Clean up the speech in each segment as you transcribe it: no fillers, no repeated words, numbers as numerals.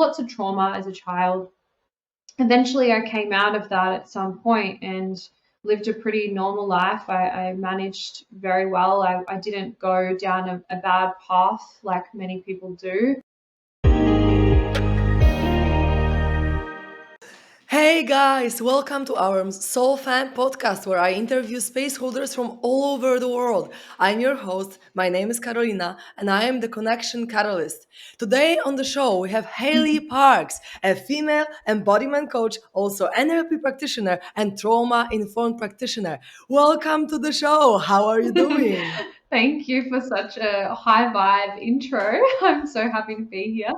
lots of trauma as a child. Eventually, I came out of that at some point and lived a pretty normal life. I managed very well. I didn't go down a bad path like many people do. Hey guys, welcome to our SoulFam Podcast where I interview space holders from all over the world. I'm your host, my name is Karolina, and I am the connection catalyst. Today on the show we have Hailey Parkes, a female embodiment coach, also NLP practitioner and trauma-informed practitioner. Welcome to the show. How are you doing? Thank you for such a high vibe intro. I'm so happy to be here.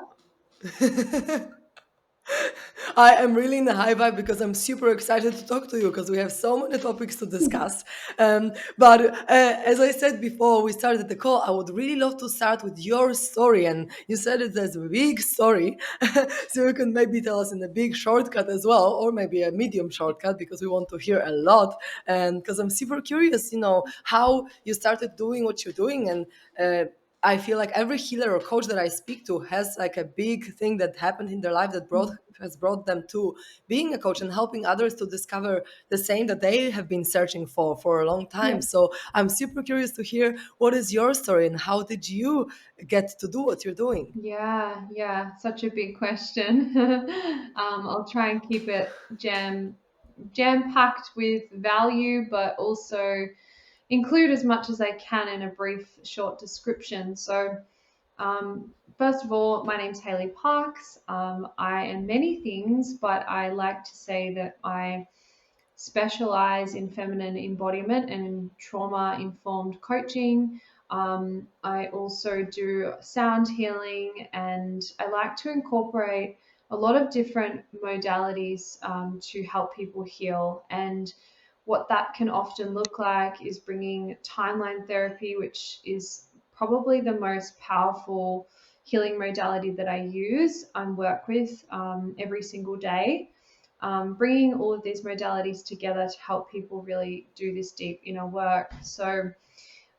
I am really in a high vibe because I'm super excited to talk to you because we have so many topics to discuss. But as I said before we started the call, I would really love to start with your story. And you said it as a big story. So you can maybe tell us in a big shortcut as well, or maybe a medium shortcut because we want to hear a lot. And because I'm super curious, how you started doing what you're doing. And I feel like every healer or coach that I speak to has like a big thing that happened in their life that has brought them to being a coach and helping others to discover the same that they have been searching for a long time. Yeah. So I'm super curious to hear what is your story and how did you get to do what you're doing? Yeah, such a big question. I'll try and keep it jam-packed with value, but also include as much as I can in a brief, short description. So, first of all, my name's Hailey Parkes. I am many things, but I like to say that I specialize in feminine embodiment and in trauma-informed coaching. I also do sound healing, and I like to incorporate a lot of different modalities to help people heal. And what that can often look like is bringing timeline therapy, which is probably the most powerful healing modality that I use and work with every single day. Bringing all of these modalities together to help people really do this deep inner work. So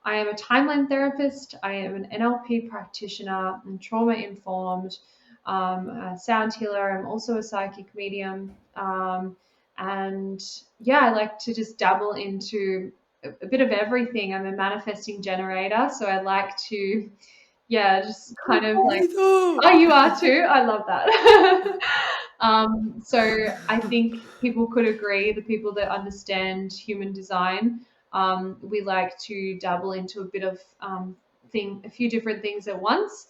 I am a timeline therapist, I am an NLP practitioner and trauma informed, a sound healer. I'm also a psychic medium. And yeah, I like to just dabble into a bit of everything. I'm a manifesting generator, so I like to, yeah, just kind of like, Me too. oh, you are too? I love that. So I think people could agree, the people that understand human design, we like to dabble into a bit of a few different things at once.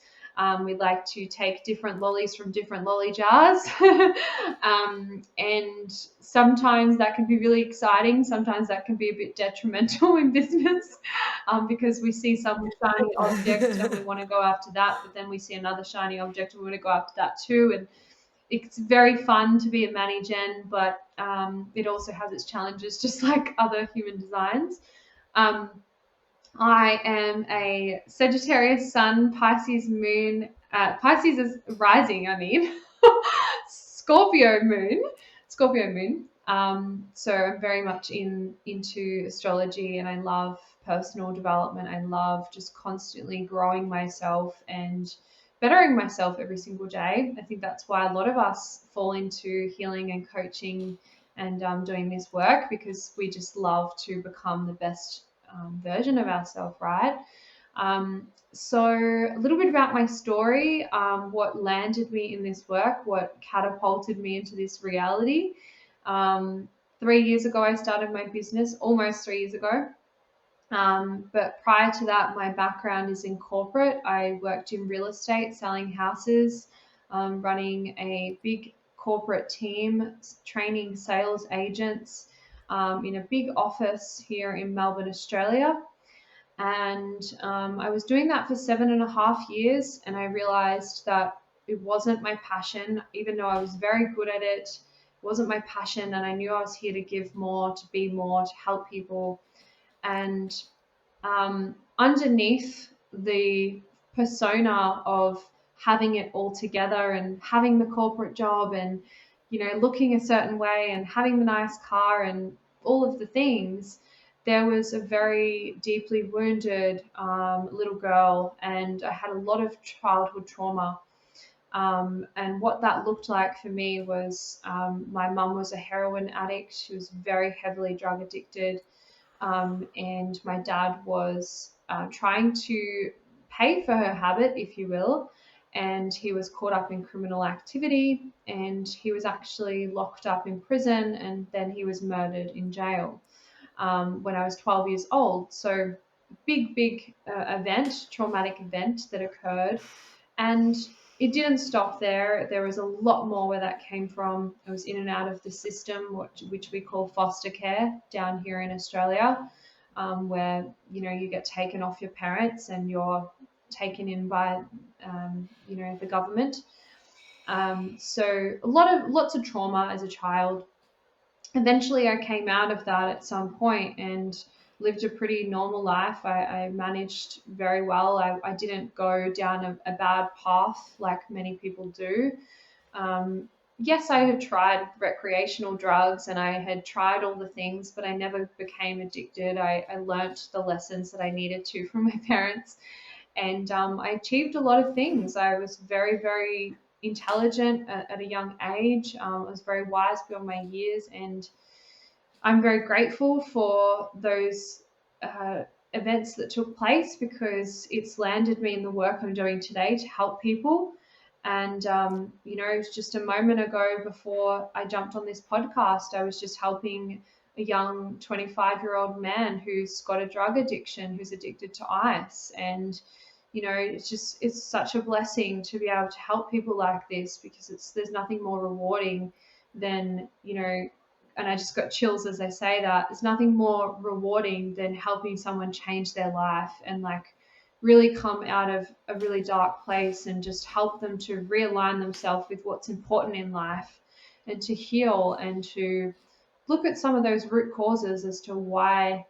We like to take different lollies from different lolly jars. And sometimes that can be really exciting. Sometimes that can be a bit detrimental in business because we see some shiny object and we want to go after that, but then we see another shiny object and we want to go after that too. And it's very fun to be a Mani-Gen, but it also has its challenges, just like other human designs. I am a Sagittarius Sun, Pisces Moon, Pisces is rising, Scorpio Moon. So I'm very much into astrology, and I love personal development. I love just constantly growing myself and bettering myself every single day. I think that's why a lot of us fall into healing and coaching and doing this work, because we just love to become the best version of ourselves, right? So a little bit about my story, what landed me in this work, what catapulted me into this reality. 3 years ago, I started my business, almost 3 years ago. But prior to that, my background is in corporate. I worked in real estate, selling houses, running a big corporate team, training sales agents in a big office here in Melbourne, Australia. And I was doing that for 7.5 years, and I realized that it wasn't my passion, even though I was very good at it. It wasn't my passion, and I knew I was here to give more, to be more, to help people. And underneath the persona of having it all together and having the corporate job and, looking a certain way and having the nice car and all of the things, there was a very deeply wounded little girl, and I had a lot of childhood trauma. And what that looked like for me was my mum was a heroin addict. She was very heavily drug addicted. And my dad was trying to pay for her habit, if you will. And he was caught up in criminal activity, and he was actually locked up in prison, and then he was murdered in jail when I was 12 years old. So, big event, traumatic event that occurred. And it didn't stop there. There was a lot more where that came from. It was in and out of the system, which we call foster care down here in Australia, where you get taken off your parents and you're taken in by the government. So lots of trauma as a child. Eventually I came out of that at some point and lived a pretty normal life. I managed very well. I didn't go down a bad path like many people do. Yes, I had tried recreational drugs and I had tried all the things, but I never became addicted. I learnt the lessons that I needed to from my parents, and I achieved a lot of things. I was very, very intelligent at a young age. I was very wise beyond my years, and I'm very grateful for those events that took place because it's landed me in the work I'm doing today to help people. And, it was just a moment ago before I jumped on this podcast, I was just helping a young 25-year-old man who's got a drug addiction, who's addicted to ice. And, it's such a blessing to be able to help people like this because there's nothing more rewarding than, and I just got chills as I say that. There's nothing more rewarding than helping someone change their life and like really come out of a really dark place and just help them to realign themselves with what's important in life and to heal and to look at some of those root causes as to why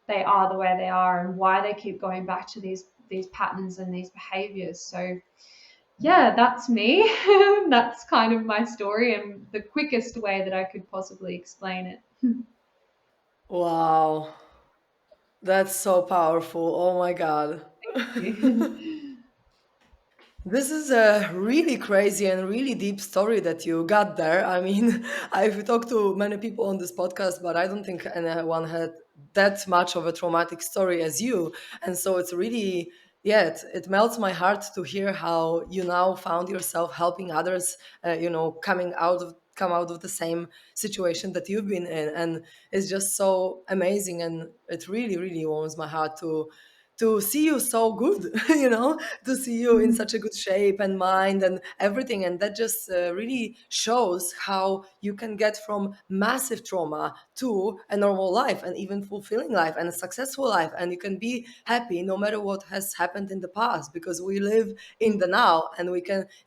they are the way they are and why they keep going back to these patterns and these behaviors. So yeah, that's me. That's kind of my story and the quickest way that I could possibly explain it. Wow, that's so powerful. Oh my God. This is a really crazy and really deep story that you got there. I mean, I've talked to many people on this podcast, but I don't think anyone had that much of a traumatic story as you. And so it's really, yeah, it melts my heart to hear how you now found yourself helping others, come out of the same situation that you've been in. And it's just so amazing. And it really, really warms my heart to see you so good, to see you in such a good shape and mind and everything. And that just really shows how you can get from massive trauma to a normal life and even fulfilling life and a successful life. And you can be happy no matter what has happened in the past because we live in the now. And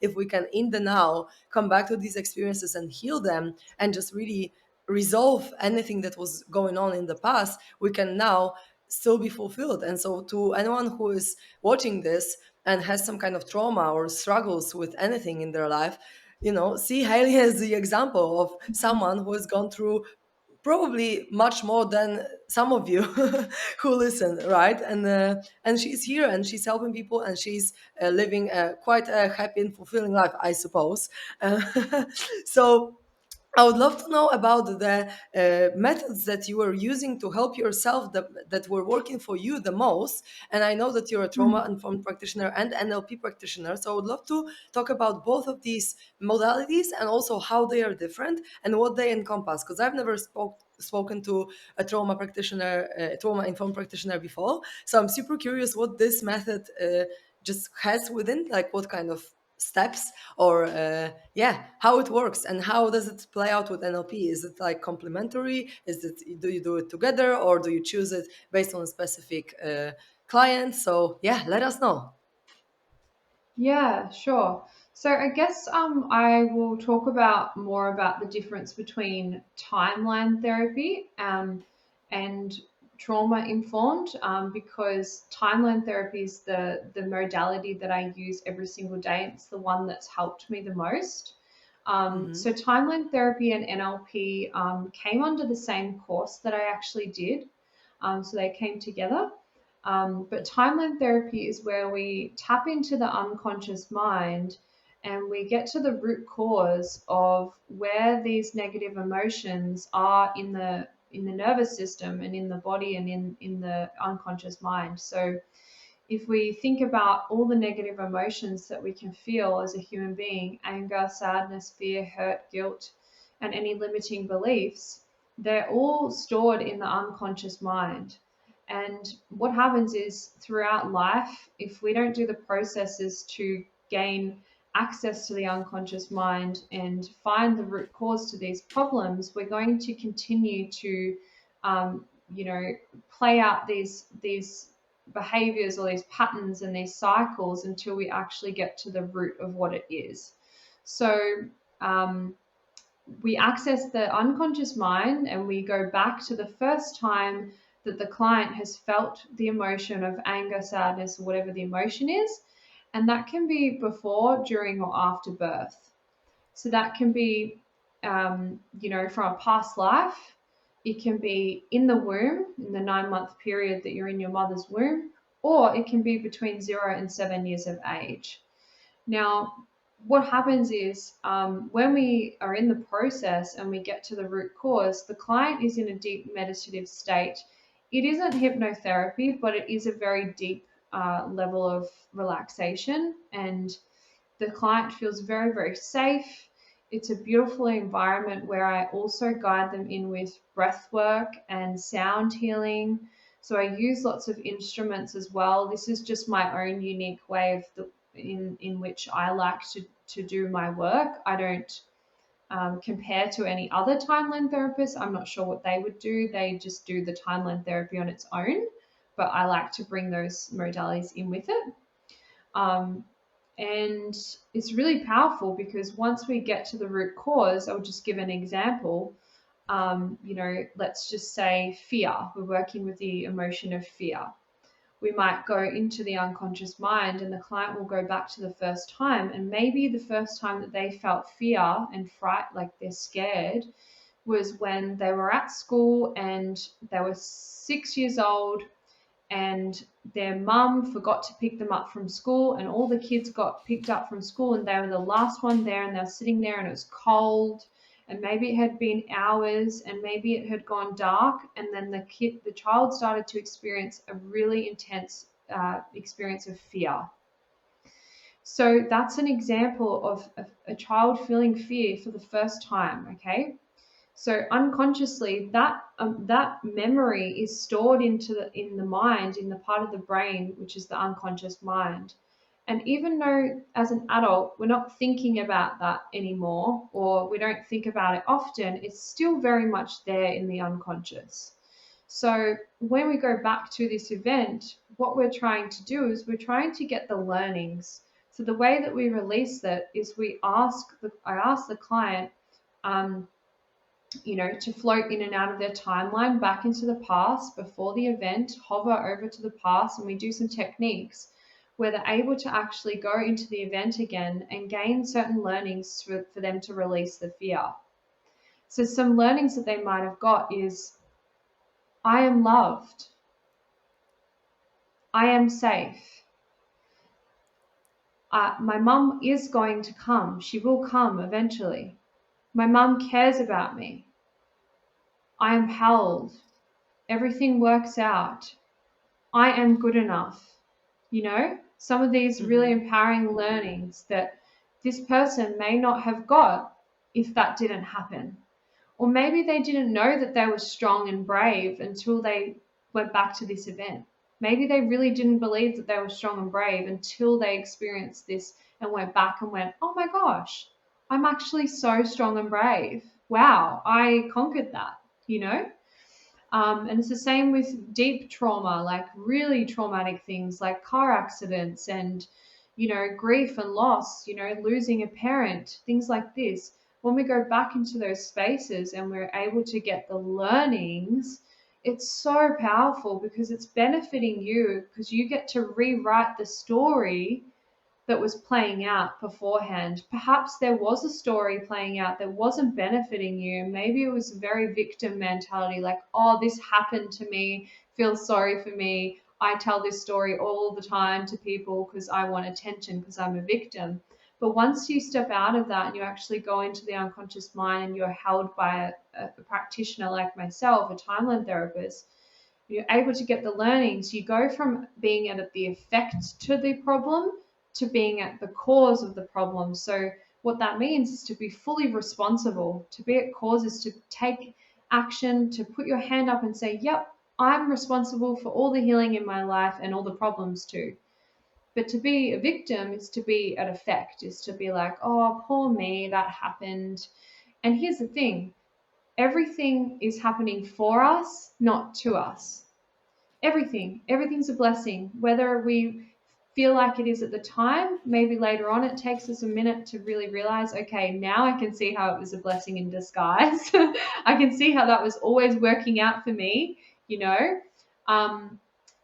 if we can in the now come back to these experiences and heal them and just really resolve anything that was going on in the past, we can now still be fulfilled. And so, to anyone who is watching this and has some kind of trauma or struggles with anything in their life, see Hailey as the example of someone who has gone through probably much more than some of you who listen, right? And she's here and she's helping people and she's living quite a happy and fulfilling life, I suppose. Uh, so I would love to know about the methods that you were using to help yourself that were working for you the most. And I know that you're a trauma informed practitioner and NLP practitioner. So I would love to talk about both of these modalities and also how they are different and what they encompass. Because I've never spoken to a trauma practitioner, trauma informed practitioner before. So I'm super curious what this method just has within, like what kind of steps or how it works and how does it play out with NLP. Is it like complementary? Do you do it together or do you choose it based on a specific client? So yeah, let us know. Yeah, sure. So I guess I will talk about more about the difference between timeline therapy and trauma informed because timeline therapy is the modality that I use every single day. It's the one that's helped me the most. Hmm. So timeline therapy and NLP came under the same course that I actually did. So they came together. But timeline therapy is where we tap into the unconscious mind and we get to the root cause of where these negative emotions are in the nervous system and in the body and in the unconscious mind. So if we think about all the negative emotions that we can feel as a human being, anger, sadness, fear, hurt, guilt, and any limiting beliefs, they're all stored in the unconscious mind. And what happens is throughout life, if we don't do the processes to gain access to the unconscious mind and find the root cause to these problems, we're going to continue to, um, play out these behaviors or these patterns and these cycles until we actually get to the root of what it is. So we access the unconscious mind and we go back to the first time that the client has felt the emotion of anger, sadness, or whatever the emotion is. And that can be before, during, or after birth. So that can be, from a past life. It can be in the womb, in the 9-month period that you're in your mother's womb, or it can be between 0 and 7 years of age. Now, what happens is when we are in the process and we get to the root cause, the client is in a deep meditative state. It isn't hypnotherapy, but it is a very deep level of relaxation, and the client feels very, very safe. It's a beautiful environment where I also guide them in with breath work and sound healing. So I use lots of instruments as well. This is just my own unique way of in which I like to do my work. I don't compare to any other timeline therapist. I'm not sure what they would do. They just do the timeline therapy on its own, but I like to bring those modalities in with it. And it's really powerful because once we get to the root cause, I'll just give an example. Let's just say fear. We're working with the emotion of fear. We might go into the unconscious mind and the client will go back to the first time. And maybe the first time that they felt fear and fright, like they're scared, was when they were at school and they were 6 years old and their mum forgot to pick them up from school, and all the kids got picked up from school and they were the last one there, and they were sitting there and it was cold, and maybe it had been hours and maybe it had gone dark, and then the child started to experience a really intense experience of fear. So that's an example of a child feeling fear for the first time, okay? So unconsciously, that memory is stored in the mind, in the part of the brain which is the unconscious mind. And even though as an adult we're not thinking about that anymore, or we don't think about it often, it's still very much there in the unconscious. So when we go back to this event, what we're trying to do is we're trying to get the learnings. So the way that we release that is I ask the client, to float in and out of their timeline back into the past before the event, hover over to the past, and we do some techniques where they're able to actually go into the event again and gain certain learnings for them to release the fear. So some learnings that they might have got is, I am loved. I am safe. My mum is going to come. She will come eventually. My mum cares about me. I am held. Everything works out. I am good enough. Some of these really empowering learnings that this person may not have got if that didn't happen. Or maybe they didn't know that they were strong and brave until they went back to this event. Maybe they really didn't believe that they were strong and brave until they experienced this and went back and went, oh my gosh, I'm actually so strong and brave. Wow, I conquered that, And it's the same with deep trauma, like really traumatic things like car accidents and, grief and loss, losing a parent, things like this. When we go back into those spaces and we're able to get the learnings, it's so powerful because it's benefiting you, because you get to rewrite the story that was playing out beforehand. Perhaps there was a story playing out that wasn't benefiting you. Maybe it was a very victim mentality, like, oh, this happened to me, feel sorry for me. I tell this story all the time to people because I want attention because I'm a victim. But once you step out of that and you actually go into the unconscious mind and you're held by a practitioner like myself, a timeline therapist, you're able to get the learnings. You go from being at the effect to the problem to being at the cause of the problem. So what that means is to be fully responsible. To be at cause is to take action, to put your hand up and say, yep, I'm responsible for all the healing in my life and all the problems too. But to be a victim is to be at effect, is to be like, oh, poor me, that happened. And here's the thing, everything is happening for us, not to us. Everything's a blessing, whether we feel like it is at the time. Maybe later on it takes us a minute to really realize, okay, now I can see how it was a blessing in disguise. I can see how that was always working out for me, you know.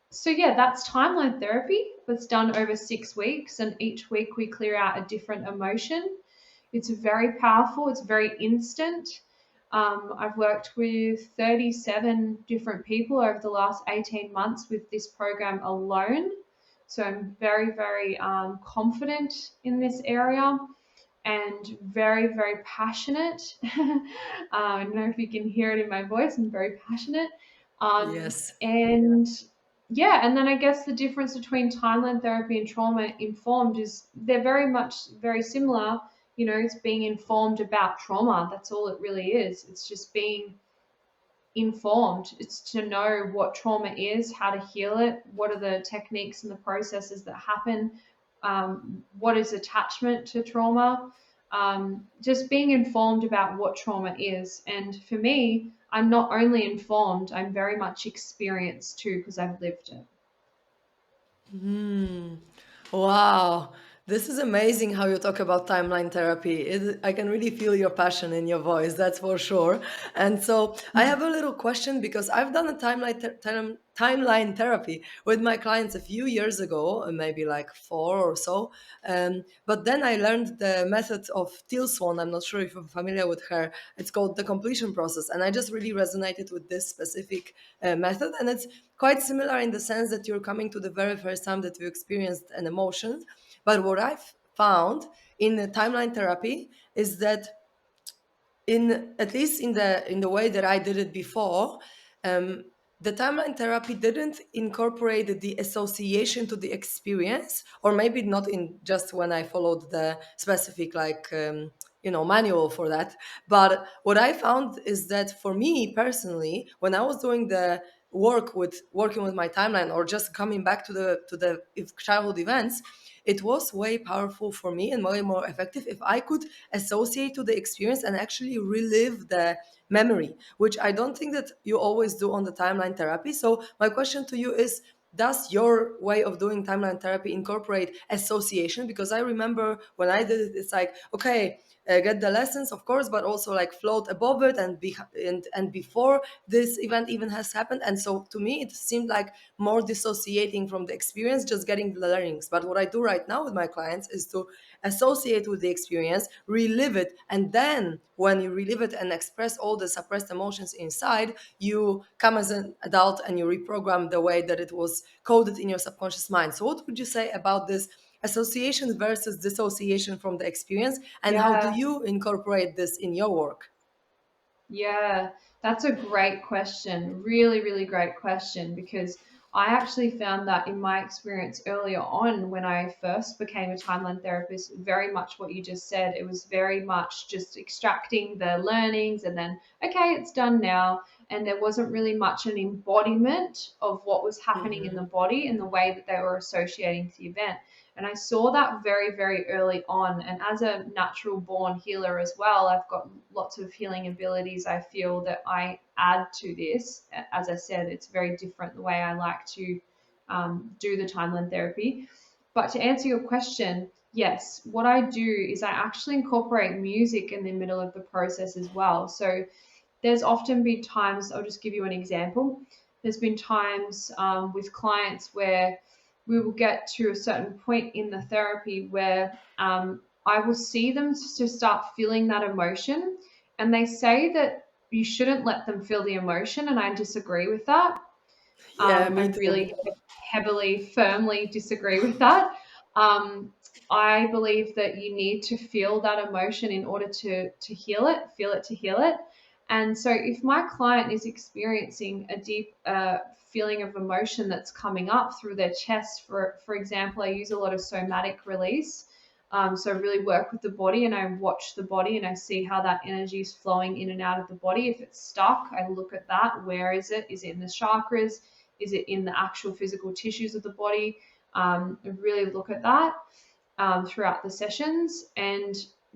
So yeah, that's timeline therapy. It's done over 6 weeks, and each week we clear out a different emotion. It's very powerful. It's very instant. I've worked with 37 different people over the last 18 months with this program alone. So I'm very, very confident in this area and very, very passionate. I don't know if you can hear it in my voice. I'm very passionate. Yes. And yeah, and then I guess the difference between timeline therapy and trauma informed is they're very much very similar. You know, it's being informed about trauma. That's all it really is. It's just being informed. It's to know what trauma is, how to heal it, what are the techniques and the processes that happen, what is attachment to trauma, just being informed about what trauma is. And for me, I'm not only informed, I'm very much experienced too because I've lived it. Wow, this is amazing how you talk about timeline therapy. I can really feel your passion in your voice, that's for sure. And so I have a little question because I've done a timeline therapy with my clients a few years ago, maybe like 4 or so. But then I learned the method of Teal Swan. I'm not sure if you're familiar with her. It's called the completion process. And I just really resonated with this specific method. And it's quite similar in the sense that you're coming to the very first time that you experienced an emotion. But what I've found in the timeline therapy is that in at least in the way that I did it before, um, the timeline therapy didn't incorporate the association to the experience, or maybe not in just when I followed the specific manual for that. But what I found is that for me personally, when I was doing the working with my timeline or just coming back to the childhood events, it was way powerful for me and way more effective if I could associate to the experience and actually relive the memory, which I don't think that you always do on the timeline therapy. So my question to you is, does your way of doing timeline therapy incorporate association? Because I remember when I did it, it's like, okay, get the lessons, of course, but also like float above it and before this event even has happened. And so to me, it seemed like more dissociating from the experience, just getting the learnings. But what I do right now with my clients is to associate with the experience, relive it, and then when you relive it and express all the suppressed emotions inside, you come as an adult and you reprogram the way that it was coded in your subconscious mind. So what would you say about this association versus dissociation from the experience, and how do Yeah. you incorporate this in your work? Yeah, that's a great question. Really, really great question because I actually found that in my experience earlier on when I first became a timeline therapist, very much what you just said. It was very much just extracting the learnings and then, okay, it's done now. And there wasn't really much an embodiment of what was happening in the Mhm. body in the way that they were associating to the event. And I saw that very, very early on. And as a natural born healer as well, I've got lots of healing abilities. I feel that I add to this. As I said, it's very different the way I like to do the timeline therapy. But to answer your question, yes, what I do is I actually incorporate music in the middle of the process as well. So there's often been times, I'll just give you an example. There's been times with clients where we will get to a certain point in the therapy where I will see them to start feeling that emotion. And they say that you shouldn't let them feel the emotion. And I disagree with that. Yeah, I me too. really heavily, firmly disagree with that. Um, I believe that you need to feel that emotion in order to heal it, feel it to heal it. And so, if my client is experiencing a deep feeling of emotion that's coming up through their chest, for example, I use a lot of somatic release. So, I really work with the body and I watch the body and I see how that energy is flowing in and out of the body. If it's stuck, I look at that. Where is it? Is it in the chakras? Is it in the actual physical tissues of the body? I really look at that throughout the sessions. And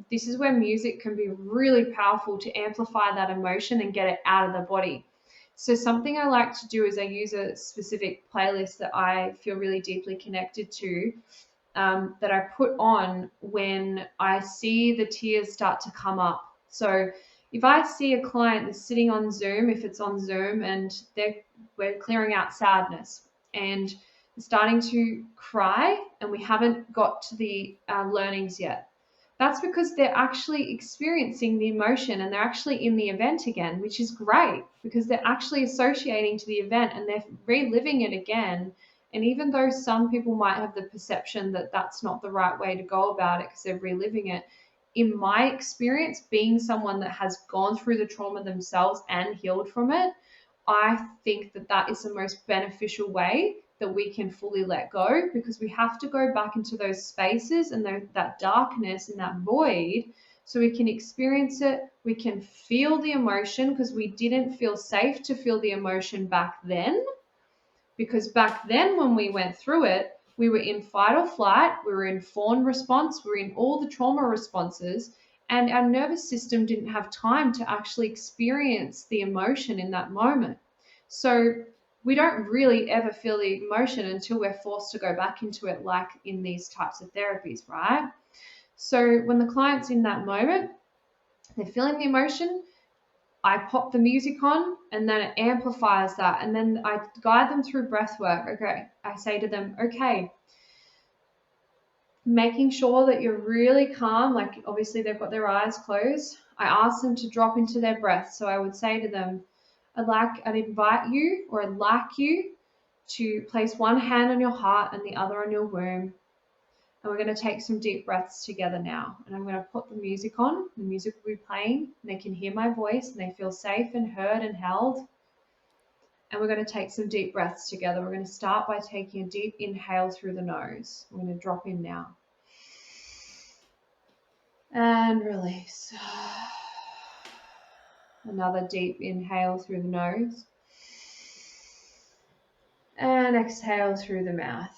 this is where music can be really powerful to amplify that emotion and get it out of the body. So something I like to do is I use a specific playlist that I feel really deeply connected to, that I put on when I see the tears start to come up. So if I see a client that's sitting on Zoom, if it's on Zoom and we're clearing out sadness and starting to cry and we haven't got to the learnings yet, that's because they're actually experiencing the emotion and they're actually in the event again, which is great because they're actually associating to the event and they're reliving it again. And even though some people might have the perception that that's not the right way to go about it because they're reliving it, in my experience, being someone that has gone through the trauma themselves and healed from it, I think that that is the most beneficial way that we can fully let go, because we have to go back into those spaces and that darkness and that void so we can experience it. We can feel the emotion because we didn't feel safe to feel the emotion back then. Because back then, when we went through it, we were in fight or flight, we were in fawn response, we were in all the trauma responses, and our nervous system didn't have time to actually experience the emotion in that moment. So we don't really ever feel the emotion until we're forced to go back into it, like in these types of therapies, right? So when the client's in that moment, they're feeling the emotion, I pop the music on and then it amplifies that. And then I guide them through breath work. Okay. I say to them, okay, making sure that you're really calm. Like obviously they've got their eyes closed. I ask them to drop into their breath. So I would say to them, I'd invite you, or I'd like you to place one hand on your heart and the other on your womb. And we're going to take some deep breaths together now. And I'm going to put the music on. The music will be playing. And they can hear my voice and they feel safe and heard and held. And we're going to take some deep breaths together. We're going to start by taking a deep inhale through the nose. I'm going to drop in now. And release. Another deep inhale through the nose. And exhale through the mouth.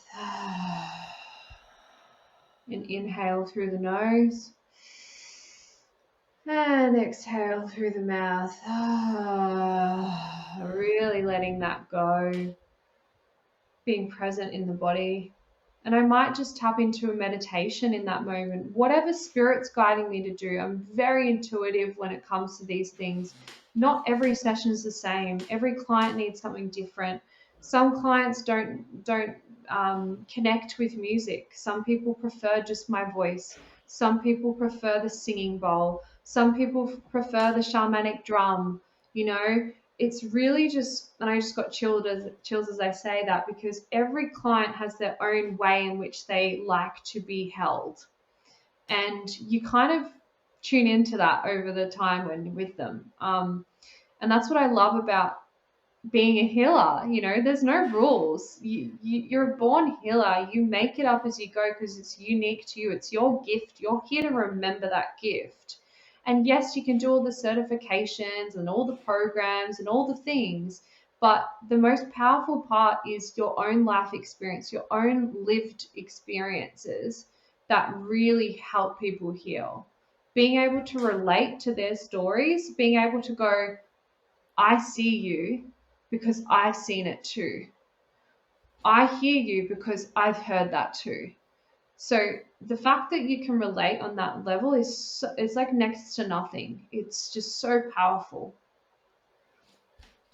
And inhale through the nose. And exhale through the mouth. Really letting that go. Being present in the body. And I might just tap into a meditation in that moment. Whatever spirit's guiding me to do. I'm very intuitive when it comes to these things. Not every session is the same. Every client needs something different. Some clients don't connect with music. Some people prefer just my voice. Some people prefer the singing bowl. Some people prefer the shamanic drum. You know, it's really just, and I just got chills as I say that, because every client has their own way in which they like to be held. And you kind of tune into that over the time when you're with them. And that's what I love about being a healer. You know, there's no rules. You're a born healer. You make it up as you go because it's unique to you. It's your gift. You're here to remember that gift. And yes, you can do all the certifications and all the programs and all the things, but the most powerful part is your own life experience, your own lived experiences that really help people heal. Being able to relate to their stories, being able to go, I see you because I've seen it too. I hear you because I've heard that too. So the fact that you can relate on that level is like next to nothing. It's just so powerful.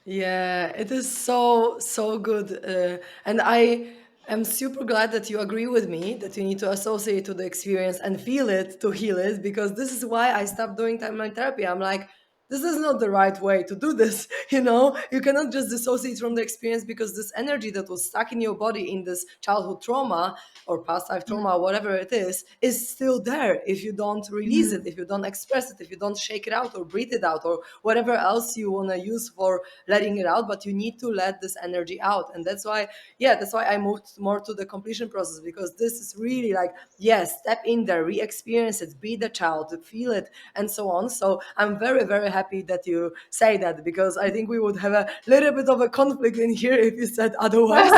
Yeah, it is so, so good. And I am super glad that you agree with me that you need to associate to the experience and feel it to heal it, because this is why I stopped doing timeline therapy. I'm like, this is not the right way to do this. You cannot just dissociate from the experience, because this energy that was stuck in your body in this childhood trauma or past life trauma, whatever it is still there if you don't release it, Mm. if you don't express it, if you don't shake it out or breathe it out or whatever else you want to use for letting it out. But you need to let this energy out. And that's why I moved more to the completion process, because this is really like, yes, step in there, re-experience it, be the child, feel it, and so on. So I'm very, very happy that you say that, because I think we would have a little bit of a conflict in here if you said otherwise.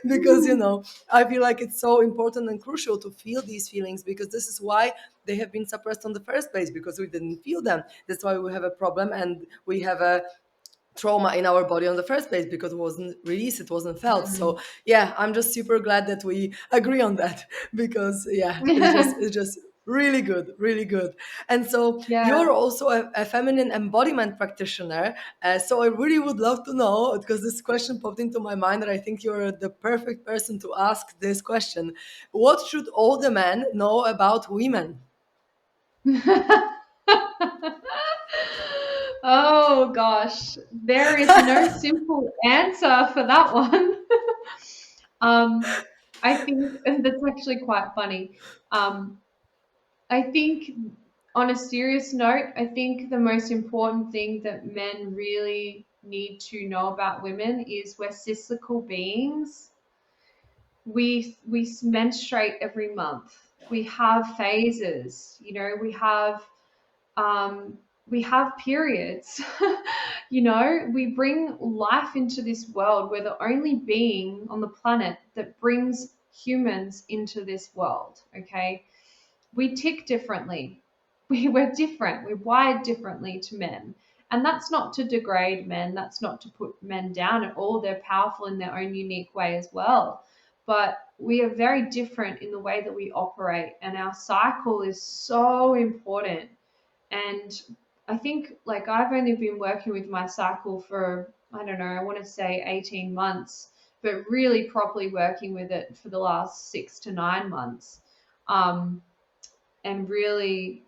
Because I feel like it's so important and crucial to feel these feelings, because this is why they have been suppressed on the first place, because we didn't feel them. That's why we have a problem, and we have a trauma in our body on the first place, because it wasn't released, it wasn't felt. So Mm. yeah, I'm just super glad that we agree on that, because yeah, it's just really good, really good. And so Yeah. you're also a feminine embodiment practitioner. So I really would love to know, because this question popped into my mind, and I think you're the perfect person to ask this question: what should all the men know about women? Oh gosh, there is no simple answer for that one. um, I think that's actually quite funny. Um, I think, on a serious note, I think the most important thing that men really need to know about women is we're cyclical beings. We menstruate every month. We have phases. Um, we have periods. We bring life into this world. We're the only being on the planet that brings humans into this world. Okay, we tick differently. We're different. We're wired differently to men. And that's not to degrade men. That's not to put men down at all. They're powerful in their own unique way as well. But we are very different in the way that we operate. And our cycle is so important. And I think, like, I've only been working with my cycle for, I don't know, I want to say 18 months, but really properly working with it for the last 6 to 9 months. Um, and really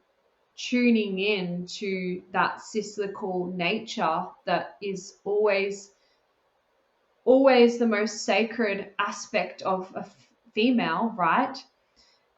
tuning in to that cyclical nature that is always the most sacred aspect of a female, right?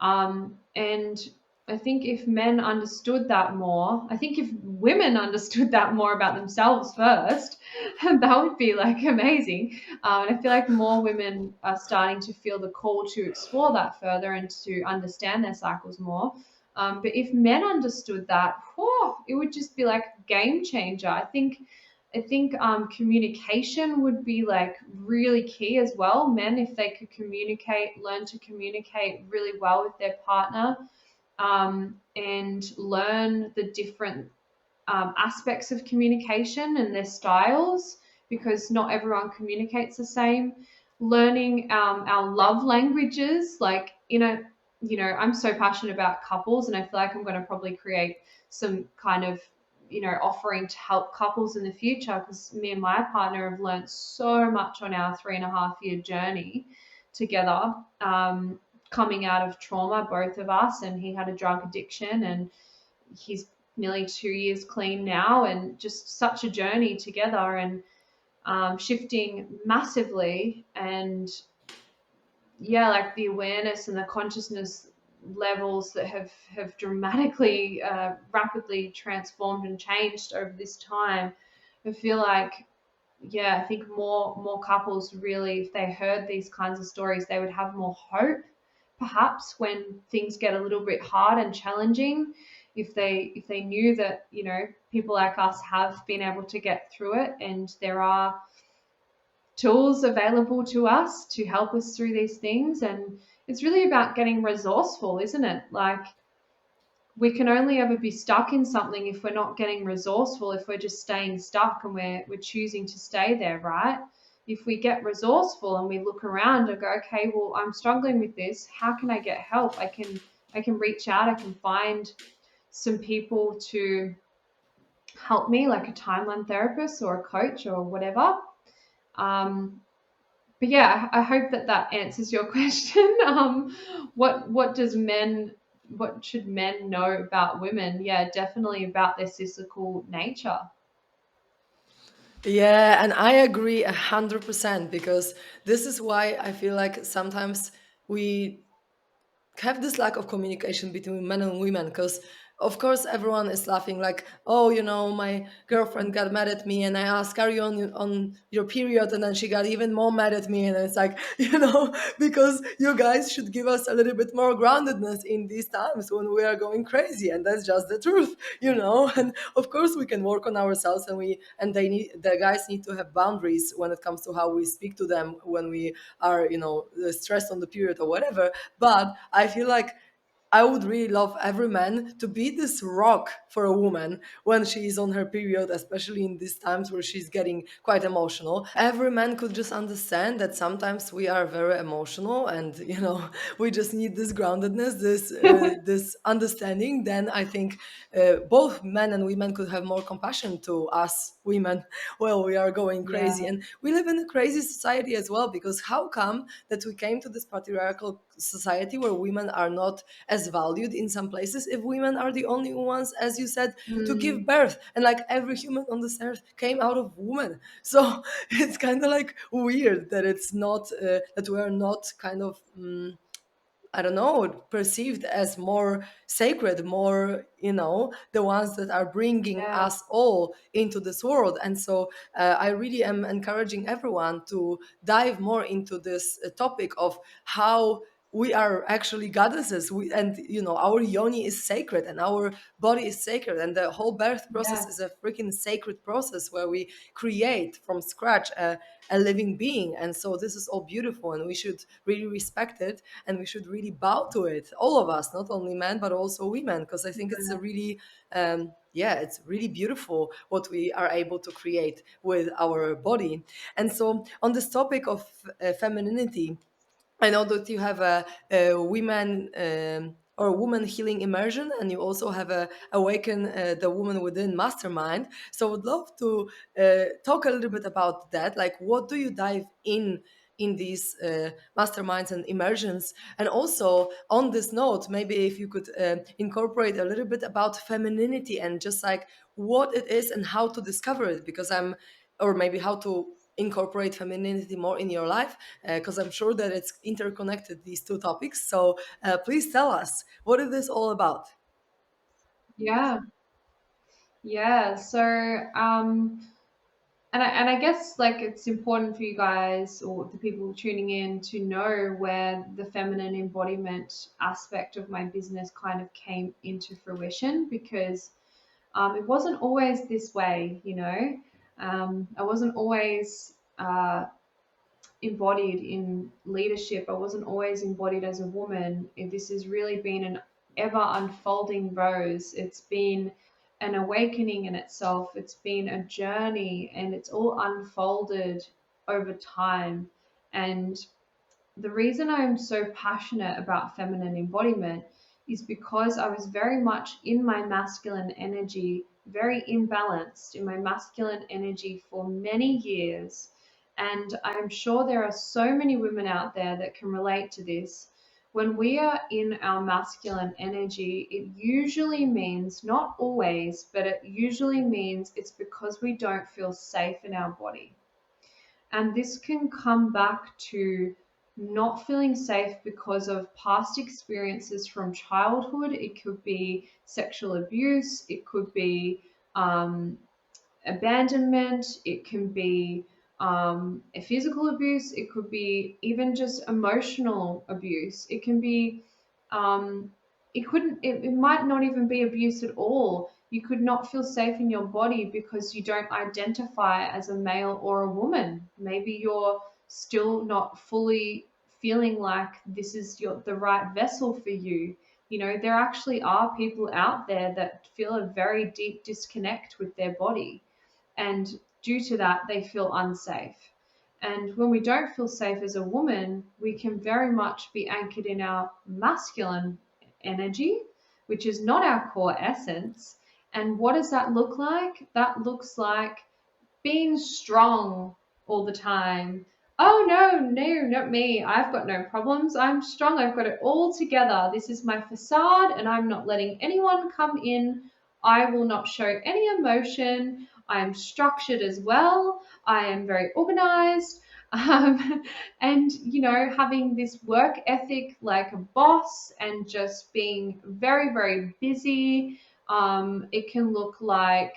And I think if men understood that more, I think if women understood that more about themselves first, that would be like amazing. And I feel like more women are starting to feel the call to explore that further and to understand their cycles more. But if men understood that, whew, it would just be like a game changer. I think communication would be like really key as well. Men, if they could learn to communicate really well with their partner, and learn the different aspects of communication and their styles, because not everyone communicates the same. Learning our love languages, like, I'm so passionate about couples, and I feel like I'm going to probably create some kind of, offering to help couples in the future, because me and my partner have learned so much on our 3.5 year journey together, coming out of trauma, both of us. And he had a drug addiction, and he's nearly 2 years clean now, and just such a journey together, and shifting massively. And yeah, like the awareness and the consciousness levels that have dramatically, rapidly transformed and changed over this time. I feel like, yeah, I think more couples really, if they heard these kinds of stories, they would have more hope, perhaps, when things get a little bit hard and challenging. If they knew that, people like us have been able to get through it, and there are tools available to us to help us through these things. And it's really about getting resourceful, isn't it? Like, we can only ever be stuck in something if we're not getting resourceful, if we're just staying stuck and we're choosing to stay there, right? If we get resourceful and we look around and go, okay, well, I'm struggling with this, how can I get help? I can reach out, I can find some people to help me, like a timeline therapist or a coach or whatever. um, but yeah, I hope that answers your question. What does men should men know about women? Yeah, definitely about their cyclical nature. Yeah, and I agree 100% because this is why I feel like sometimes we have this lack of communication between men and women, because of course everyone is laughing like, oh, my girlfriend got mad at me and I asked, are you on your period? And then she got even more mad at me, and it's like, because you guys should give us a little bit more groundedness in these times when we are going crazy, and that's just the truth. And of course we can work on ourselves, and the guys need to have boundaries when it comes to how we speak to them when we are stressed on the period or whatever. But I feel like I would really love every man to be this rock for a woman when she is on her period, especially in these times where she's getting quite emotional. Every man could just understand that sometimes we are very emotional, and we just need this groundedness, this understanding. Then I think both men and women could have more compassion to us women while we are going crazy. Yeah. And we live in a crazy society as well, because how come that we came to this patriarchal society where women are not as valued in some places, if women are the only ones, as you said, to give Mm, birth, and like every human on this earth came out of woman? So it's kind of like weird that it's not that we are not kind of I don't know, perceived as more sacred, more, the ones that are bringing yeah. us all into this world. And so I really am encouraging everyone to dive more into this topic of how we are actually goddesses. And, our yoni is sacred and our body is sacred. And the whole birth process Yeah. is a freaking sacred process where we create from scratch a living being. And so this is all beautiful, and we should really respect it, and we should really bow to it, all of us, not only men but also women, because I think it's a really yeah, it's really beautiful what we are able to create with our body. And so on this topic of femininity, I know that you have a women or woman healing immersion, and you also have a awaken the woman within mastermind. So I would love to talk a little bit about that. Like, what do you dive in these masterminds and immersions? And also on this note, maybe if you could incorporate a little bit about femininity and just like what it is and how to discover it, because or maybe how to incorporate femininity more in your life, because I'm sure that it's interconnected, these two topics. So please tell us, what is this all about? Yeah. Yeah. So, and I guess like it's important for you guys or the people tuning in to know where the feminine embodiment aspect of my business kind of came into fruition, because it wasn't always this way, you know. I wasn't always embodied in leadership. I wasn't always embodied as a woman. This has really been an ever unfolding rose. It's been an awakening in itself. It's been a journey, and it's all unfolded over time. And the reason I'm so passionate about feminine embodiment is because I was very much in my masculine energy, very imbalanced in my masculine energy for many years. And I'm sure there are so many women out there that can relate to this. When we are in our masculine energy, it usually means, not always, but it usually means it's because we don't feel safe in our body. And this can come back to not feeling safe because of past experiences from childhood. It could be sexual abuse, it could be um, abandonment, it can be a physical abuse, it could be even just emotional abuse. It can be um, it might not even be abuse at all. You could not feel safe in your body because you don't identify as a male or a woman. Maybe you're still not fully feeling like this is the right vessel for you. You know, there actually are people out there that feel a very deep disconnect with their body, and due to that, they feel unsafe. And when we don't feel safe as a woman, we can very much be anchored in our masculine energy, which is not our core essence. And what does that look like? That looks like being strong all the time, Oh, no, no, not me. I've got no problems. I'm strong. I've got it all together. This is my facade, and I'm not letting anyone come in. I will not show any emotion. I am structured as well. I am very organized. And, having this work ethic like a boss and just being very, very busy. It can look like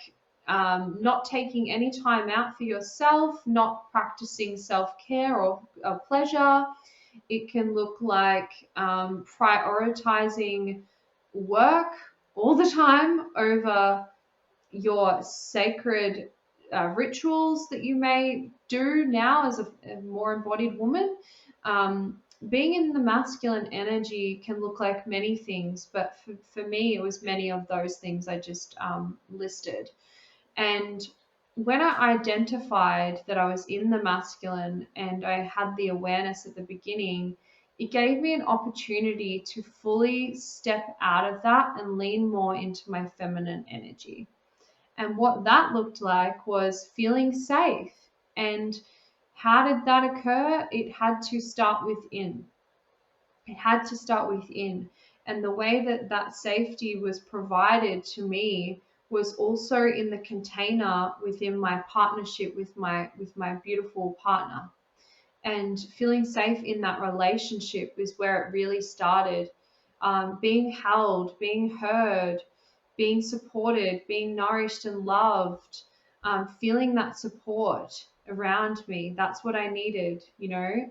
not taking any time out for yourself, not practicing self-care or pleasure. It can look like prioritizing work all the time over your sacred rituals that you may do now as a more embodied woman. Being in the masculine energy can look like many things, but for me, it was many of those things I just listed. And when I identified that I was in the masculine and I had the awareness at the beginning, it gave me an opportunity to fully step out of that and lean more into my feminine energy. And what that looked like was feeling safe. And how did that occur? It had to start within. It had to start within. And the way that that safety was provided to me was also in the container within my partnership with my beautiful partner. And feeling safe in that relationship is where it really started. Being held, being heard, being supported, being nourished and loved, feeling that support around me. That's what I needed,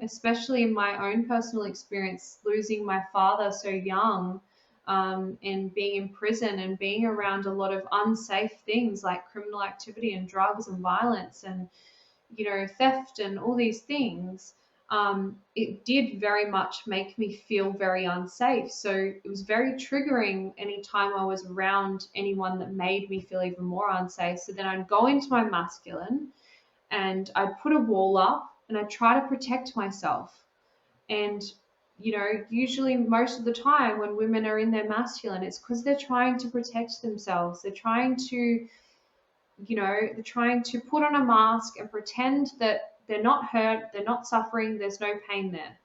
especially in my own personal experience, losing my father so young, and being in prison and being around a lot of unsafe things like criminal activity and drugs and violence and theft and all these things. It did very much make me feel very unsafe. So it was very triggering anytime I was around anyone that made me feel even more unsafe. So then I'd go into my masculine and I'd put a wall up and I'd try to protect myself. And usually most of the time when women are in their masculine, it's because they're trying to protect themselves. They're trying to put on a mask and pretend that they're not hurt, they're not suffering, there's no pain there.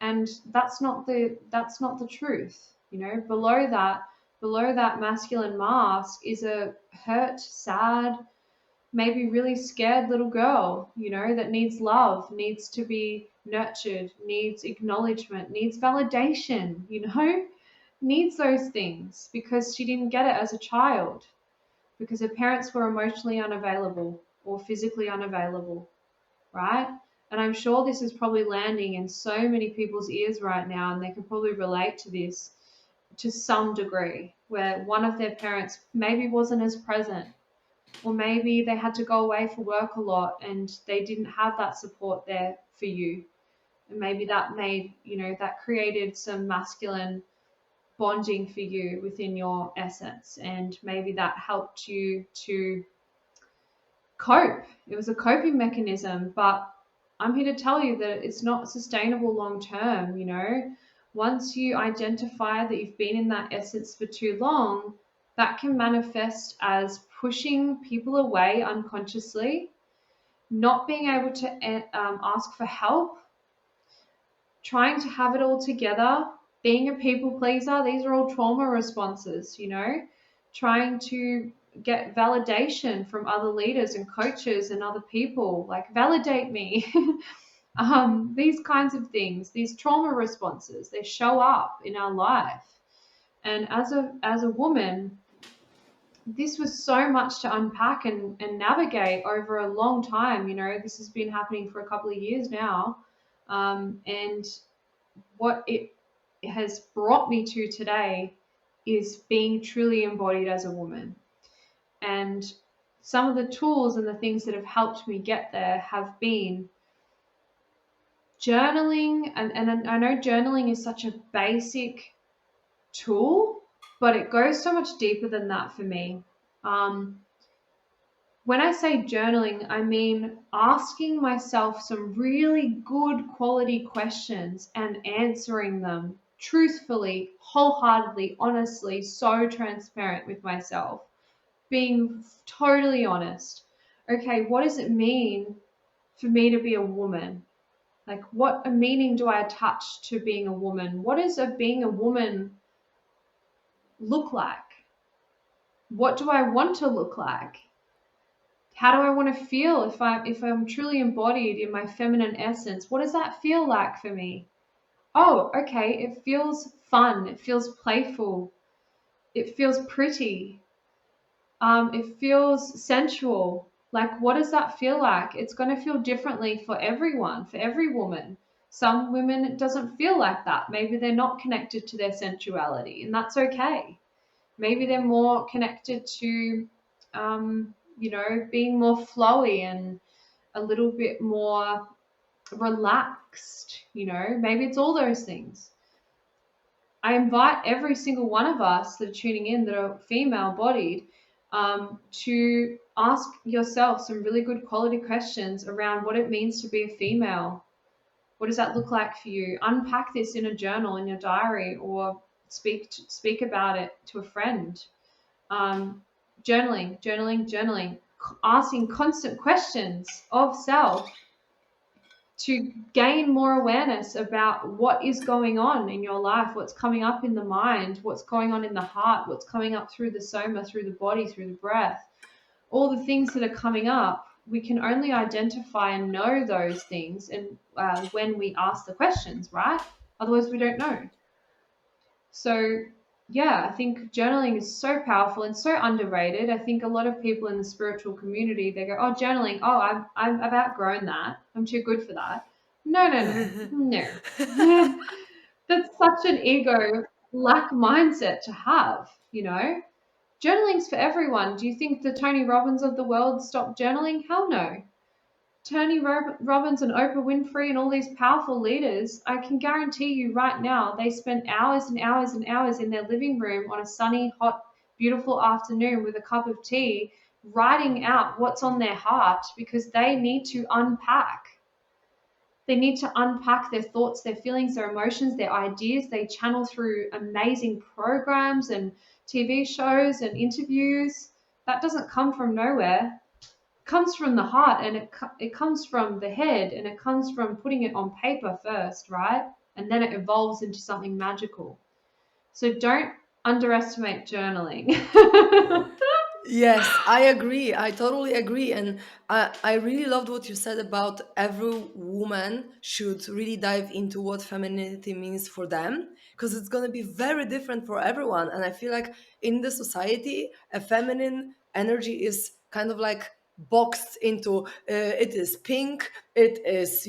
And that's not the truth. Below that masculine mask is a hurt, sad, maybe really scared little girl, that needs love, needs to be nurtured, needs acknowledgement, needs validation, needs those things because she didn't get it as a child because her parents were emotionally unavailable or physically unavailable, right? And I'm sure this is probably landing in so many people's ears right now, and they can probably relate to this to some degree, where one of their parents maybe wasn't as present, or maybe they had to go away for work a lot and they didn't have that support there for you. And maybe that created some masculine bonding for you within your essence, and maybe that helped you to cope. It was a coping mechanism, but I'm here to tell you that it's not sustainable long term. Once you identify that you've been in that essence for too long, that can manifest as pushing people away unconsciously, not being able to ask for help, trying to have it all together, being a people pleaser. These are all trauma responses, trying to get validation from other leaders and coaches and other people, like validate me. These kinds of things, these trauma responses, they show up in our life. And as a woman, this was so much to unpack and navigate over a long time. This has been happening for a couple of years now. And what it has brought me to today is being truly embodied as a woman. And some of the tools and the things that have helped me get there have been journaling. And I know journaling is such a basic tool, but it goes so much deeper than that for me. When I say journaling, I mean asking myself some really good quality questions and answering them truthfully, wholeheartedly, honestly, so transparent with myself, being totally honest. Okay, what does it mean for me to be a woman? Like, what a meaning do I attach to being a woman? What does being a woman look like? What do I want to look like? How do I want to feel if I'm truly embodied in my feminine essence? What does that feel like for me? Oh, okay, it feels fun, it feels playful, it feels pretty, it feels sensual. Like, what does that feel like? It's going to feel differently for everyone, for every woman. Some women, it doesn't feel like that. Maybe they're not connected to their sensuality, and that's okay. Maybe they're more connected to, being more flowy and a little bit more relaxed. Maybe it's all those things. I invite every single one of us that are tuning in that are female bodied to ask yourself some really good quality questions around what it means to be a female. What does that look like for you? Unpack this in a journal, in your diary, or speak about it to a friend. Journaling, asking constant questions of self to gain more awareness about what is going on in your life, what's coming up in the mind, what's going on in the heart, what's coming up through the soma, through the body, through the breath, all the things that are coming up. We can only identify and know those things and when we ask the questions, right? Otherwise, we don't know. So, yeah, I think journaling is so powerful and so underrated. I think a lot of people in the spiritual community, they go, "Oh, journaling. Oh, I've outgrown that. I'm too good for that." No, no, no, no. That's such an ego lack mindset to have. Journaling's for everyone. Do you think the Tony Robbins of the world stopped journaling? Hell no. Tony Robbins and Oprah Winfrey and all these powerful leaders, I can guarantee you right now, they spent hours and hours and hours in their living room on a sunny, hot, beautiful afternoon with a cup of tea, writing out what's on their heart because they need to unpack. They need to unpack their thoughts, their feelings, their emotions, their ideas. They channel through amazing programs and TV shows and interviews. That doesn't come from nowhere. Comes from the heart, and it comes from the head, and it comes from putting it on paper first, right? And then it evolves into something magical. So don't underestimate journaling. Yes, I agree. I totally agree. And I really loved what you said about every woman should really dive into what femininity means for them, because it's going to be very different for everyone. And I feel like in the society, a feminine energy is kind of like boxed into it is pink, it is,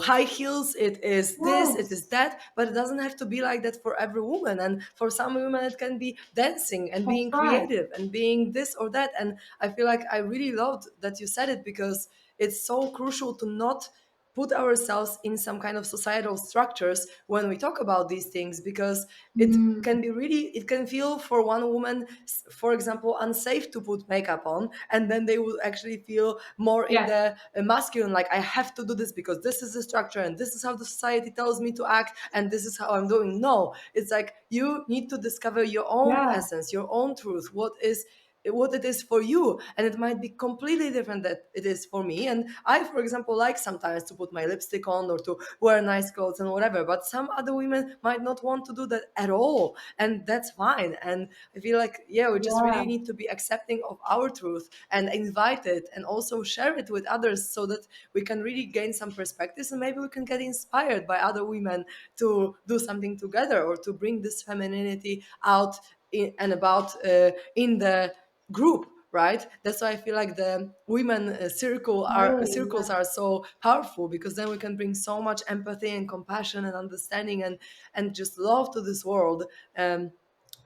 high heels, it is this, it is Yes, that, but it doesn't have to be like that for every woman. And for some women it can be dancing and that's being right. creative and being this or that. And I feel like I really loved that you said it, because it's so crucial to not put ourselves in some kind of societal structures when we talk about these things, because it can Mm, be really, it can feel for one woman, for example, unsafe to put makeup on, and then they will actually feel more in yes, the masculine, like I have to do this because this is the structure and this is how the society tells me to act and this is how I'm doing. No, it's like you need to discover your own yeah, essence, your own truth, what it is for you, and it might be completely different that it is for me. And I, for example, like sometimes to put my lipstick on or to wear nice clothes and whatever, but some other women might not want to do that at all, and that's fine. And I feel like, yeah, we just yeah, really need to be accepting of our truth and invite it and also share it with others, so that we can really gain some perspectives and maybe we can get inspired by other women to do something together or to bring this femininity out and about in the group, right? That's why I feel like the women totally, circles yeah. are so powerful, because then we can bring so much empathy and compassion and understanding and just love to this world, um,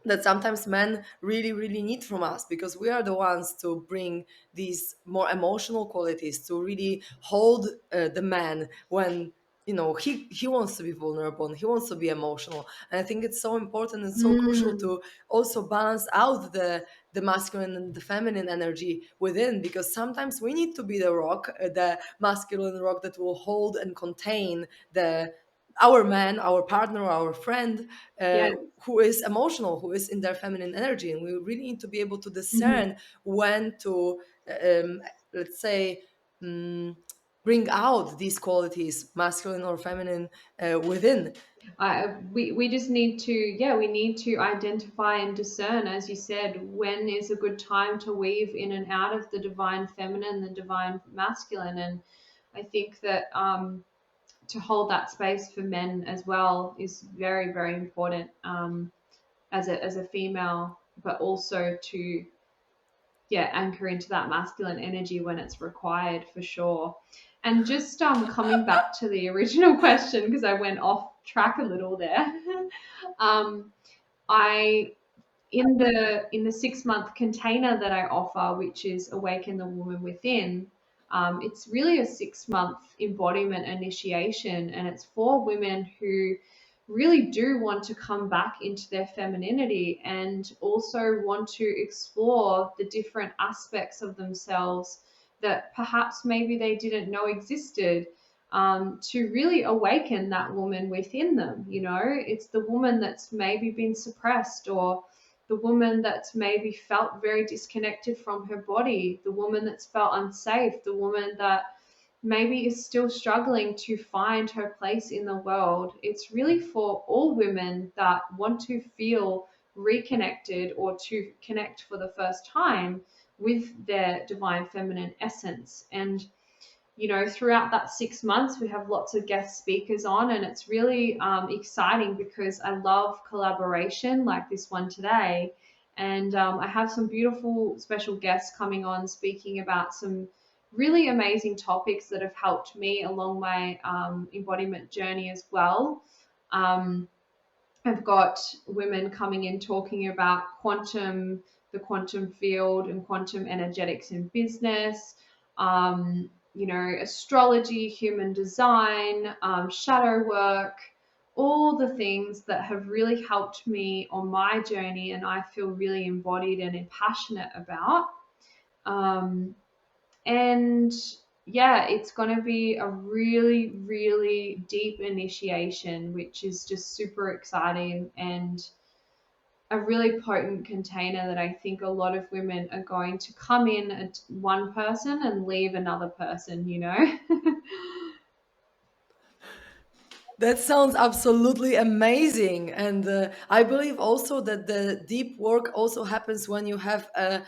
that sometimes men really really need from us, because we are the ones to bring these more emotional qualities, to really hold the man when he wants to be vulnerable and he wants to be emotional. And I think it's so important and so crucial Mm, to also balance out the masculine and the feminine energy within, because sometimes we need to be the rock, the masculine rock that will hold and contain the our man, our partner, our friend, uh, yes. who is emotional, who is in their feminine energy. And we really need to be able to Hmm. discern when to, let's say, mm, bring out these qualities, masculine or feminine, within. We just need to, yeah, we need to identify and discern, as you said, when is a good time to weave in and out of the divine feminine, the divine masculine. And I think that to hold that space for men as well is very, very important, as a female, but also to, yeah, anchor into that masculine energy when it's required, for sure. And just coming back to the original question, because I went off track a little there. um, I in the 6 month container that I offer, which is Awaken the Woman Within, it's really a 6 month embodiment initiation, and it's for women who really do want to come back into their femininity and also want to explore the different aspects of themselves that perhaps maybe they didn't know existed. To really awaken that woman within them. You know, it's the woman that's maybe been suppressed, or the woman that's maybe felt very disconnected from her body, the woman that's felt unsafe, the woman that maybe is still struggling to find her place in the world. It's really for all women that want to feel reconnected or to connect for the first time with their divine feminine essence. And you know, throughout that 6 months, we have lots of guest speakers on, and it's really exciting because I love collaboration like this one today. And I have some beautiful special guests coming on speaking about some really amazing topics that have helped me along my embodiment journey as well. Um, I've got women coming in talking about quantum, the quantum field, and quantum energetics in business, you know, astrology, human design, shadow work, all the things that have really helped me on my journey and I feel really embodied and passionate about. Um, and yeah, it's going to be a really, really deep initiation, which is just super exciting, and a really potent container that I think a lot of women are going to come in at one person and leave another person, you know? That sounds absolutely amazing. And I believe also that the deep work also happens when you have a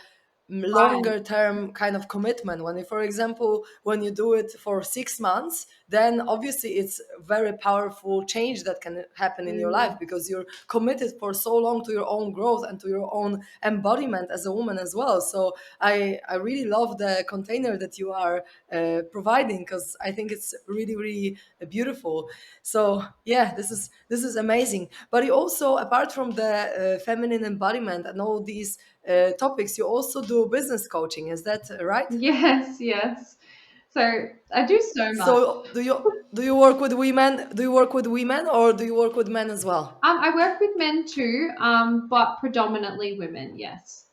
Right. longer term kind of commitment. When you, for example, when you do it for 6 months, then obviously it's very powerful change that can happen in your life, Mm. because you're committed for so long to your own growth and to your own embodiment as a woman as well. So I really love the container that you are providing, because I think it's really, really beautiful. So yeah, this is amazing. But you also, apart from the feminine embodiment and all these topics, you also do business coaching. Is that right? Yes, yes. So I do so much. So do you work with women? Do you work with women, or do you work with men as well? I work with men too, but predominantly women, yes.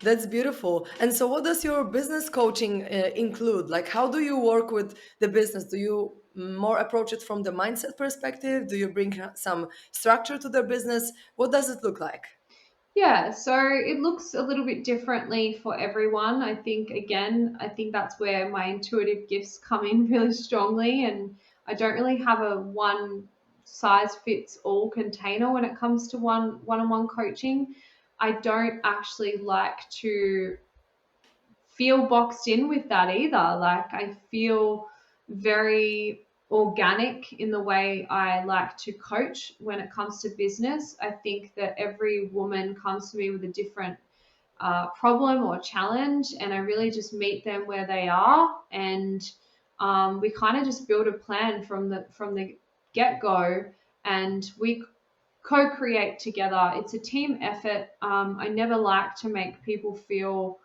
That's beautiful. And so, what does your business coaching include? Like, how do you work with the business? Do you more approach it from the mindset perspective? Do you bring some structure to their business? What does it look like? Yeah, so it looks a little bit differently for everyone. I think, again, I think that's where my intuitive gifts come in really strongly. And I don't really have a one size fits all container when it comes to one on one coaching. I don't actually like to feel boxed in with that either. Like, I feel very organic in the way I like to coach when it comes to business. I think that every woman comes to me with a different problem or challenge, and I really just meet them where they are, and we kind of just build a plan from the get go, and we co-create together. It's a team effort. I never like to make people feel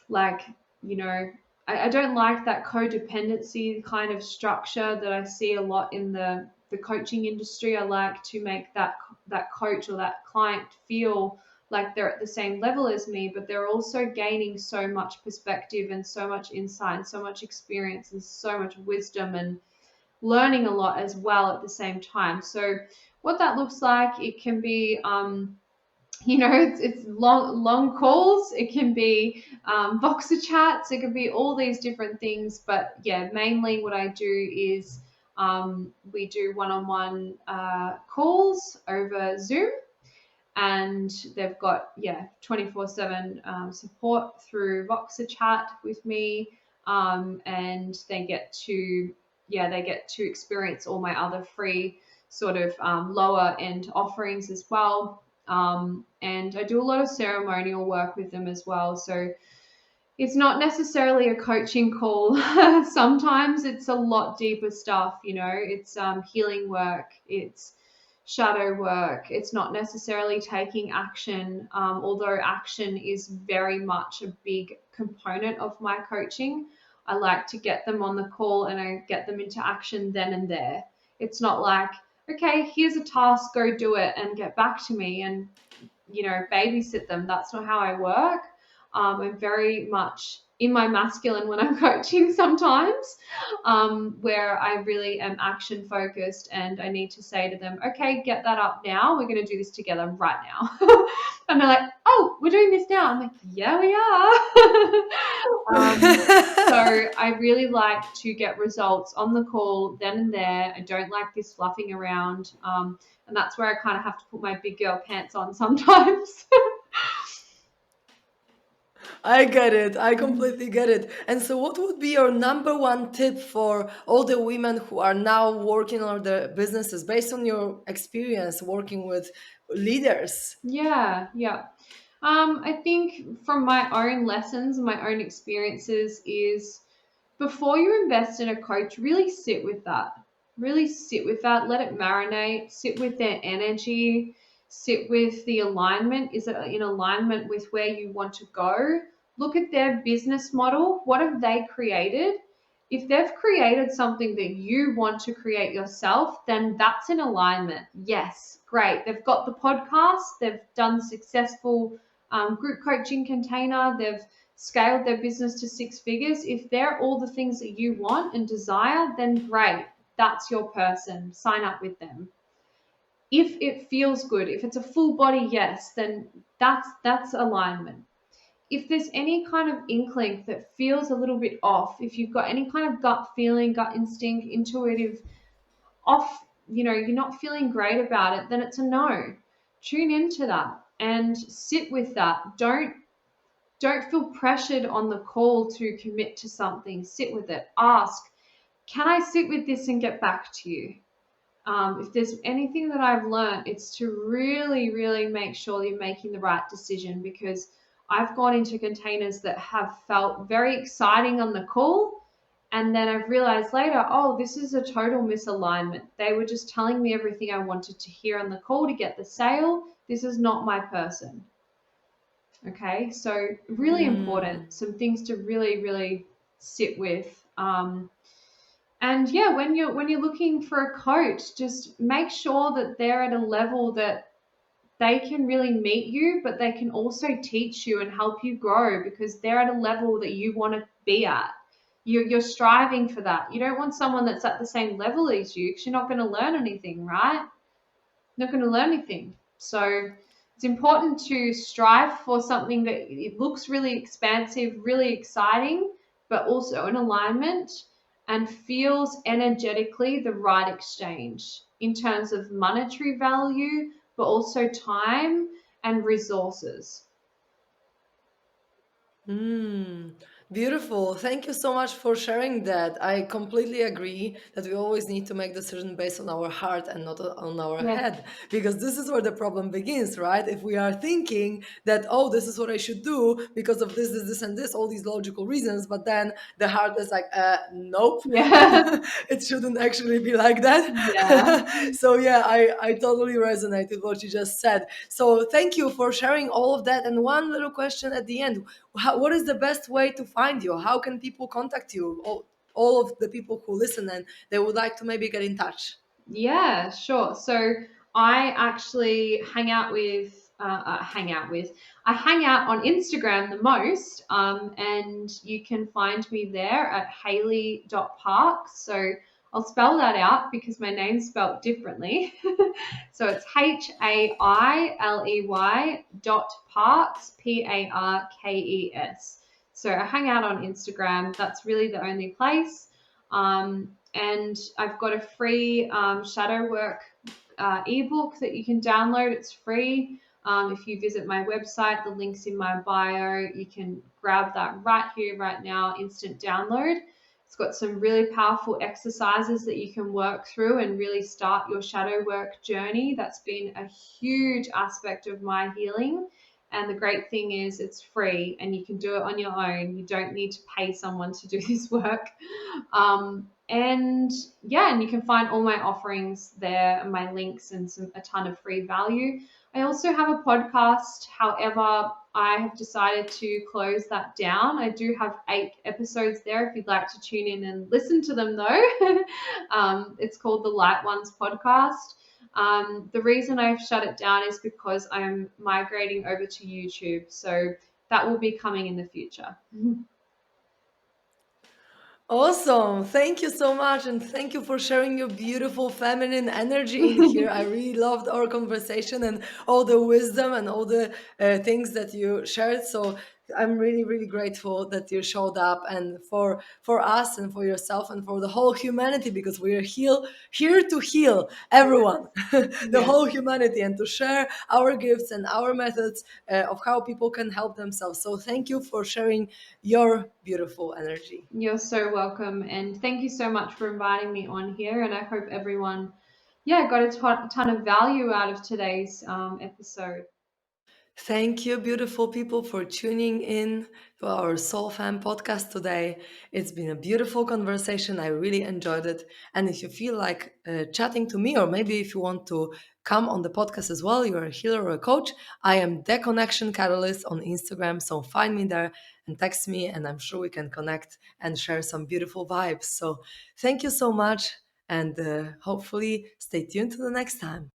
like, you know, I don't like that codependency kind of structure that I see a lot in the coaching industry. I like to make that coach or that client feel like they're at the same level as me, but they're also gaining so much perspective and so much insight and so much experience and so much wisdom, and learning a lot as well at the same time. So what that looks like, it can be it's long calls. It can be Voxer chats. It can be all these different things. But yeah, mainly what I do is we do one-on-one calls over Zoom, and they've got 24/7 support through Voxer chat with me, and they get to experience all my other free sort of lower end offerings as well. And I do a lot of ceremonial work with them as well. So it's not necessarily a coaching call. Sometimes it's a lot deeper stuff, it's healing work, it's shadow work. It's not necessarily taking action, although action is very much a big component of my coaching. I like to get them on the call and I get them into action then and there. It's not like, okay, here's a task, go do it and get back to me and, babysit them. That's not how I work. I'm very much in my masculine when I'm coaching sometimes, where I really am action focused and I need to say to them, okay, get that up now. We're going to do this together right now. And they're like, oh, we're doing this now. I'm like, yeah, we are. So I really like to get results on the call then and there. I don't like this fluffing around. And that's where I kind of have to put my big girl pants on sometimes. I get it. I completely get it. And so, what would be your number one tip for all the women who are now working on their businesses based on your experience working with leaders? Yeah. I think from my own lessons, my own experiences is before you invest in a coach, really sit with that. Really sit with that. Let it marinate. Sit with their energy. Sit with the alignment. Is it in alignment with where you want to go? Look at their business model. What have they created? If they've created something that you want to create yourself, then that's in alignment. Yes, great. They've got the podcast. They've done successful group coaching container. They've scaled their business to 6 figures. If they're all the things that you want and desire, then great. That's your person. Sign up with them. If it feels good, if it's a full body yes, then that's alignment. If there's any kind of inkling that feels a little bit off, if you've got any kind of gut feeling, gut instinct, intuitive off, you're not feeling great about it, then it's a no. Tune into that and sit with that. Don't feel pressured on the call to commit to something. Sit with it. Ask, can I sit with this and get back to you? If there's anything that I've learned, it's to really, really make sure you're making the right decision, because I've gone into containers that have felt very exciting on the call, and then I've realized later, oh, this is a total misalignment. They were just telling me everything I wanted to hear on the call to get the sale. This is not my person. Okay, so really important, some things to really, really sit with. And yeah, when you're looking for a coach, just make sure that they're at a level that they can really meet you, but they can also teach you and help you grow, because they're at a level that you want to be at. You're striving for that. You don't want someone that's at the same level as you, because you're not going to learn anything, right? Not going to learn anything. So it's important to strive for something that it looks really expansive, really exciting, but also in alignment and feels energetically the right exchange in terms of monetary value, but also time and resources. Beautiful. Thank you so much for sharing that. I completely agree that we always need to make decisions based on our heart and not on our Yeah. head, because this is where the problem begins, right? If we are thinking that, oh, this is what I should do because of this, and this, all these logical reasons, but then the heart is like, nope, Yeah. it shouldn't actually be like that. Yeah. So yeah, I totally resonate with what you just said. So thank you for sharing all of that. And one little question at the end: what is the best way to find you? How can people contact you? All of the people who listen and they would like to maybe get in touch. Yeah, sure. So I actually I hang out on Instagram the most, and you can find me there at Hailey.Parkes. So I'll spell that out because my name's spelled differently. So it's Hailey.Parkes, Parkes. So I hang out on Instagram. That's really the only place. And I've got a free shadow work ebook that you can download. It's free. If you visit my website, the link's in my bio. You can grab that right here, right now, instant download. It's got some really powerful exercises that you can work through and really start your shadow work journey. That's been a huge aspect of my healing. And the great thing is it's free and you can do it on your own. You don't need to pay someone to do this work. And yeah, and you can find all my offerings there and my links and a ton of free value. I also have a podcast. However, I have decided to close that down. I do have 8 episodes there if you'd like to tune in and listen to them, though. It's called the Light Ones Podcast. The reason I've shut it down is because I'm migrating over to YouTube. So that will be coming in the future. Awesome. Thank you so much. And thank you for sharing your beautiful feminine energy in here. I really loved our conversation and all the wisdom and all the things that you shared. So I'm really, really grateful that you showed up and for us and for yourself and for the whole humanity because we are here to heal everyone, the Yes. whole humanity, and to share our gifts and our methods of how people can help themselves. So thank you for sharing your beautiful energy. You're so welcome. And thank you so much for inviting me on here. And I hope everyone, yeah, got a ton of value out of today's episode. Thank you, beautiful people, for tuning in to our SoulFam podcast today. It's been a beautiful conversation. I really enjoyed it. And if you feel like chatting to me, or maybe if you want to come on the podcast as well, you're a healer or a coach, I am The Connection Catalyst on Instagram. So find me there and text me, and I'm sure we can connect and share some beautiful vibes. So thank you so much. And hopefully, stay tuned to the next time.